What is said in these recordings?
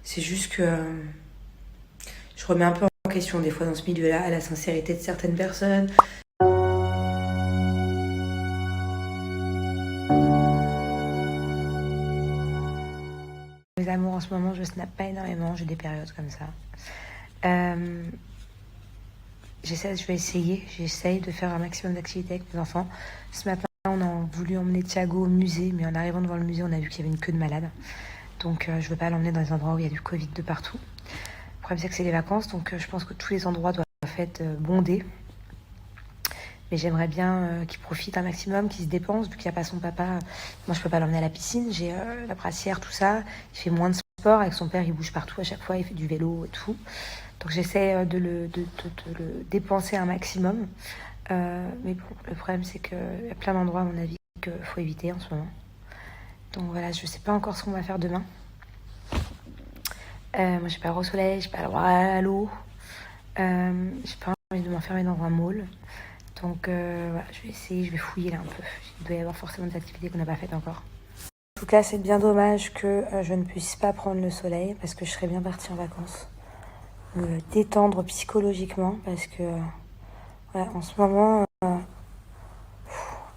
C'est juste que je remets un peu en question des fois dans ce milieu-là la sincérité de certaines personnes. Mes amours en ce moment, je snap pas énormément, j'ai des périodes comme ça. J'essaye de faire un maximum d'activités avec mes enfants. Ce matin, on a voulu emmener Thiago au musée, mais en arrivant devant le musée, on a vu qu'il y avait une queue de malades. Donc je veux pas l'emmener dans des endroits où il y a du Covid de partout. Le problème, c'est que c'est les vacances, donc je pense que tous les endroits doivent être bondés. Mais j'aimerais bien qu'il profite un maximum, qu'il se dépense, vu qu'il n'y a pas son papa. Moi, je peux pas l'emmener à la piscine, j'ai la brassière, tout ça. Il fait moins de sport, avec son père, il bouge partout à chaque fois, il fait du vélo et tout. Donc j'essaie de le dépenser un maximum. Mais bon, le problème, c'est qu'il y a plein d'endroits, à mon avis, qu'il faut éviter en ce moment. Donc voilà, je sais pas encore ce qu'on va faire demain. Moi, j'ai pas le droit au soleil, j'ai pas le droit à l'eau. J'ai pas envie de m'enfermer dans un mall. Donc voilà, je vais essayer, je vais fouiller là un peu. Il doit y avoir forcément des activités qu'on n'a pas faites encore. En tout cas, c'est bien dommage que je ne puisse pas prendre le soleil parce que je serais bien partie en vacances. Me détendre psychologiquement parce que voilà, en ce moment,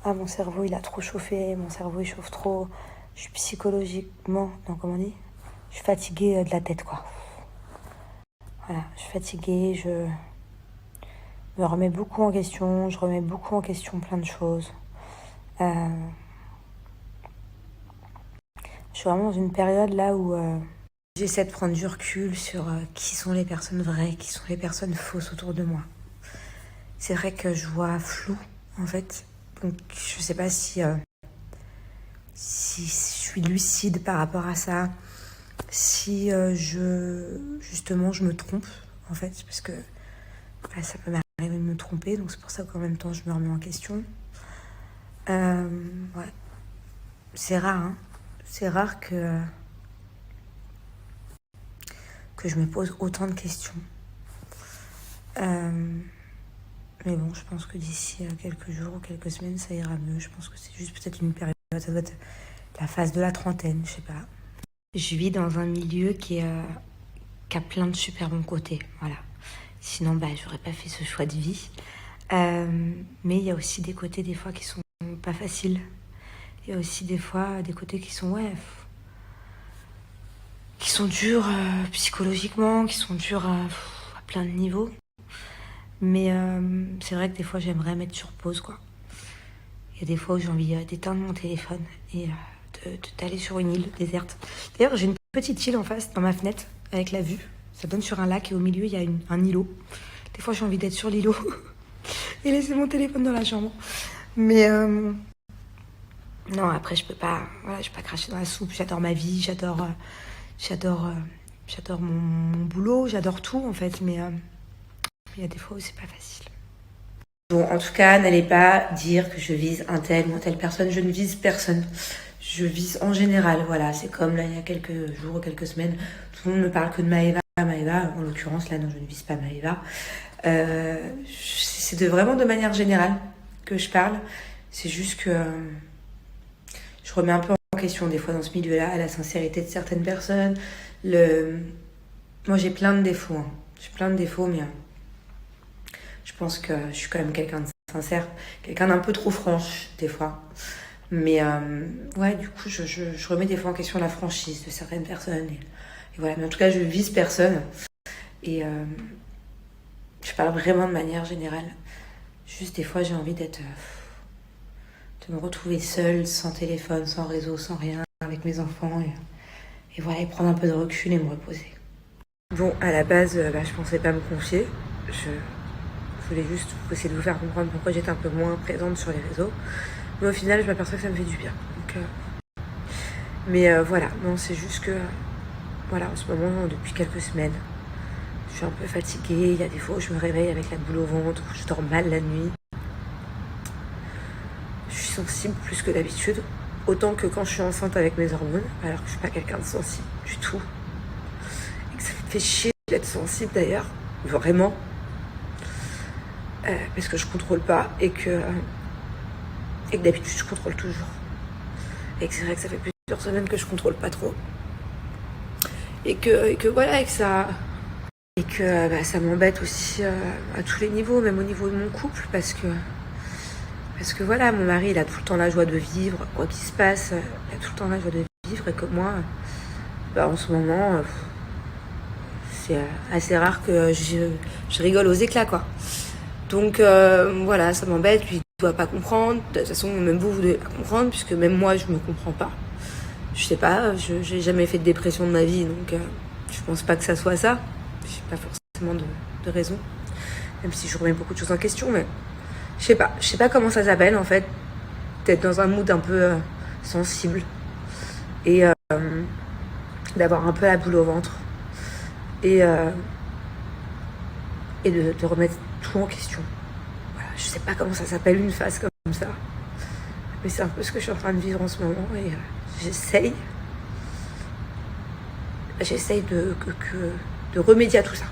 mon cerveau il a trop chauffé, mon cerveau il chauffe trop. Je suis psychologiquement, non, comment on dit ? Je suis fatiguée de la tête, quoi. Voilà, je suis fatiguée, je me remets beaucoup en question, je remets beaucoup en question plein de choses. Je suis vraiment dans une période là où j'essaie de prendre du recul sur qui sont les personnes vraies, qui sont les personnes fausses autour de moi. C'est vrai que je vois flou, en fait. Donc, je sais pas si je suis lucide par rapport à ça, si justement je me trompe, en fait, parce que ça peut m'arriver de me tromper, donc c'est pour ça qu'en même temps je me remets en question. Ouais. C'est rare, hein. C'est rare que je me pose autant de questions. Mais bon, je pense que d'ici quelques jours ou quelques semaines, ça ira mieux. Je pense que c'est juste peut-être une période, ça doit être la phase de la trentaine, je sais pas. Je vis dans un milieu qui a plein de super bons côtés, voilà. Sinon, j'aurais pas fait ce choix de vie. Mais il y a aussi des côtés, des fois, qui sont pas faciles. Il y a aussi des fois des côtés qui sont, qui sont durs psychologiquement, qui sont durs à plein de niveaux. Mais c'est vrai que des fois, j'aimerais mettre sur pause, quoi. Il y a des fois où j'ai envie d'éteindre mon téléphone et d'aller sur une île déserte. D'ailleurs, j'ai une petite île en face, dans ma fenêtre, avec la vue. Ça donne sur un lac et au milieu, il y a un îlot. Des fois, j'ai envie d'être sur l'îlot et laisser mon téléphone dans la chambre. Mais non, après, je peux pas cracher dans la soupe. J'adore ma vie, j'adore mon boulot, j'adore tout, en fait. Mais il y a des fois où c'est pas facile. Bon, en tout cas, n'allez pas dire que je vise un tel ou telle personne. Je ne vise personne. Je vise en général, voilà. C'est comme là, il y a quelques jours, quelques semaines, tout le monde me parle que de Maëva. Maëva, en l'occurrence, là, non, je ne vise pas Maëva. C'est vraiment de manière générale que je parle. C'est juste que je remets un peu en question des fois dans ce milieu-là la sincérité de certaines personnes. Moi, j'ai plein de défauts. Hein. J'ai plein de défauts, mais je pense que je suis quand même quelqu'un de sincère, quelqu'un d'un peu trop franche, des fois. Mais du coup, je remets des fois en question la franchise de certaines personnes. Et voilà. Mais en tout cas, je vise personne. Et je parle vraiment de manière générale. Juste des fois, j'ai envie de me retrouver seule, sans téléphone, sans réseau, sans rien, avec mes enfants. Et voilà, et prendre un peu de recul et me reposer. Bon, à la base, je pensais pas me confier. Je voulais juste essayer de vous faire comprendre pourquoi j'étais un peu moins présente sur les réseaux. Mais au final, je m'aperçois que ça me fait du bien. Donc, voilà, non, c'est juste que, en ce moment, depuis quelques semaines, je suis un peu fatiguée. Il y a des fois où je me réveille avec la boule au ventre, où je dors mal la nuit. Je suis sensible plus que d'habitude. Autant que quand je suis enceinte avec mes hormones, alors que je suis pas quelqu'un de sensible du tout. Et que ça me fait chier d'être sensible d'ailleurs, vraiment. Parce que je contrôle pas et que d'habitude je contrôle toujours. Et que c'est vrai que ça fait plusieurs semaines que je contrôle pas trop. et que voilà, et que ça m'embête aussi à tous les niveaux, même au niveau de mon couple, parce que voilà, mon mari, il a tout le temps la joie de vivre, quoi qu'il se passe, il a tout le temps la joie de vivre, et que moi, en ce moment, c'est assez rare que je rigole aux éclats, quoi. Donc voilà, ça m'embête, lui, il doit pas comprendre. De toute façon, même vous devez pas comprendre, puisque même moi, je me comprends pas. Je sais pas, j'ai jamais fait de dépression de ma vie, donc je pense pas que ça soit ça. J'ai pas forcément de raison, même si je remets beaucoup de choses en question, mais je sais pas comment ça s'appelle en fait, d'être dans un mood un peu sensible et d'avoir un peu la boule au ventre et de remettre tout en question. Voilà, je sais pas comment ça s'appelle une phase comme ça, mais c'est un peu ce que je suis en train de vivre en ce moment et j'essaye de remédier à tout ça.